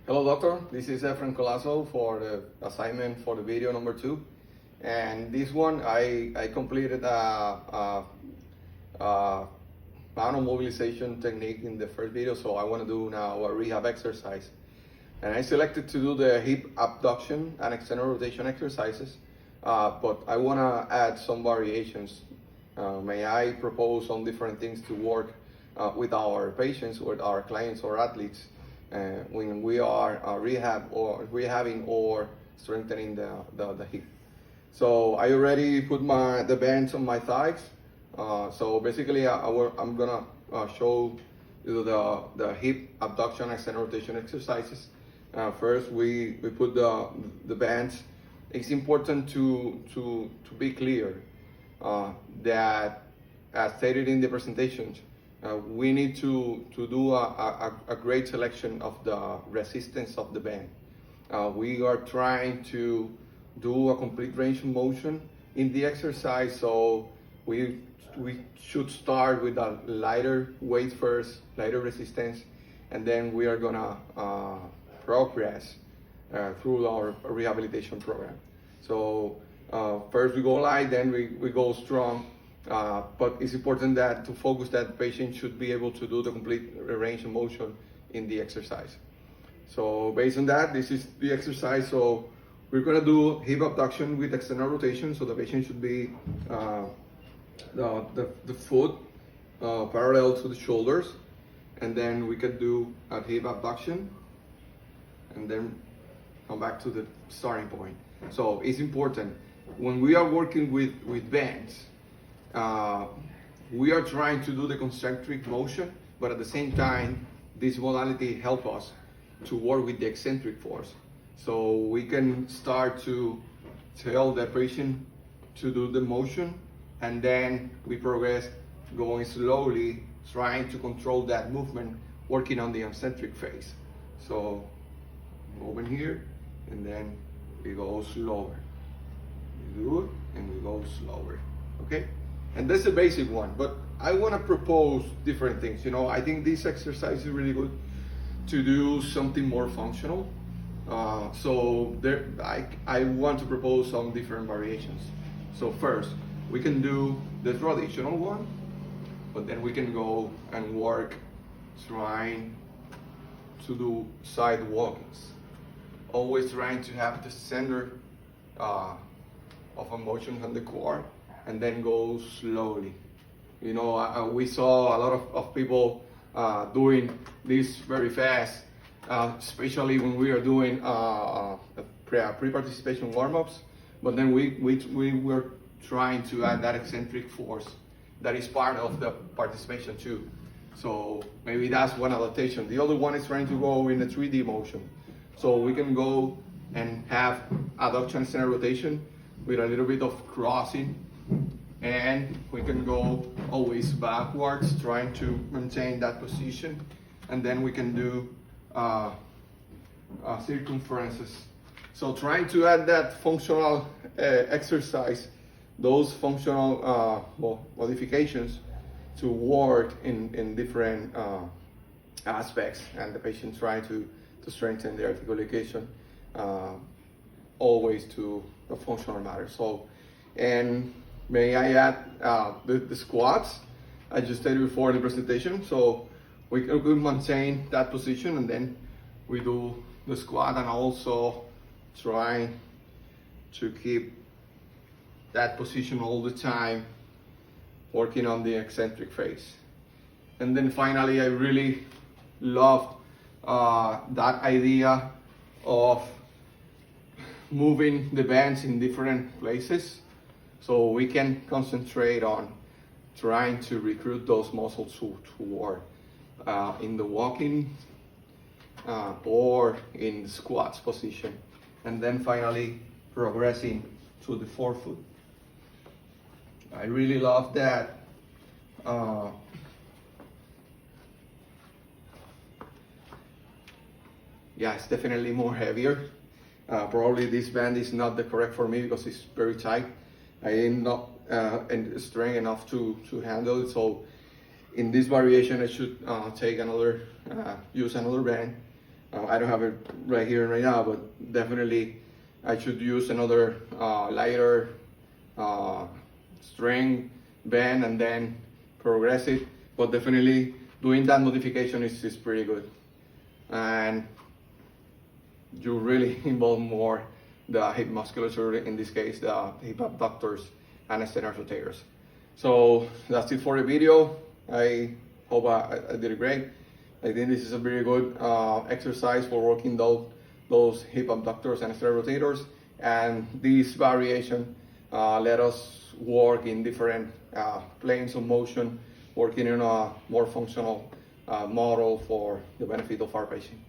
Hello, doctor. This is Efren Colasso for the assignment for the video number 2. And this one, I completed a manual mobilization technique in the first video, so I want to do now a rehab exercise. And I selected to do the hip abduction and external rotation exercises, but I want to add some variations. May I propose some different things to work with our patients, with our clients or athletes when we are rehabbing or strengthening the hip. So I already put the bands on my thighs. So basically I'm gonna show you the hip abduction and external rotation exercises. First we put the bands. It's important to be clear that, as stated in the presentations, we need to do a great selection of the resistance of the band. We are trying to do a complete range of motion in the exercise, so we should start with a lighter weight first, lighter resistance, and then we are gonna progress through our rehabilitation program. So first we go light, then we go strong. But it's important to focus that the patient should be able to do the complete range of motion in the exercise. So based on that, this is the exercise. So we're gonna do hip abduction with external rotation. So the patient should be the foot parallel to the shoulders, and then we can do a hip abduction, and then come back to the starting point. So it's important when we are working with bands. We are trying to do the concentric motion, but at the same time, this modality helps us to work with the eccentric force. So we can start to tell the patient to do the motion, and then we progress going slowly, trying to control that movement, working on the eccentric phase. So over here, and then we go slower. We do it, and we go slower, okay? And that's the basic one, but I want to propose different things. You know, I think this exercise is really good to do something more functional. So I want to propose some different variations. So first, we can do the traditional one, but then we can go and work trying to do side walkings. Always trying to have the center of motion on the core, and then go slowly. You know, we saw a lot of people doing this very fast, especially when we are doing pre-participation warm-ups. But then we were trying to add that eccentric force that is part of the participation too. So maybe that's one adaptation. The other one is trying to go in a 3D motion. So we can go and have abduction and external rotation with a little bit of crossing, and we can go always backwards, trying to maintain that position, and then we can do circumferences. So trying to add that functional exercise, those functional modifications to work in different aspects, and the patient try to strengthen their articulation, always to the functional matter. So, and may I add the squats? I just stated before in the presentation. So we can maintain that position, and then we do the squat, and also try to keep that position all the time, working on the eccentric phase. And then finally, I really loved that idea of moving the bands in different places, so we can concentrate on trying to recruit those muscles to work in the walking or in the squats position, and then finally progressing to the forefoot. I really love that. Yeah, it's definitely more heavier. Probably this band is not the correct for me because it's very tight. I am not strong enough to handle it. So in this variation, I should use another band, I don't have it right here right now, but definitely I should use another lighter string bend and then progress it. But definitely doing that modification is pretty good. And you really involve more the hip musculature, in this case the hip abductors and external rotators. So that's it for the video. I hope I did it great. I think this is a very good exercise for working those hip abductors and external rotators. And this variation let us work in different planes of motion, working in a more functional model for the benefit of our patient.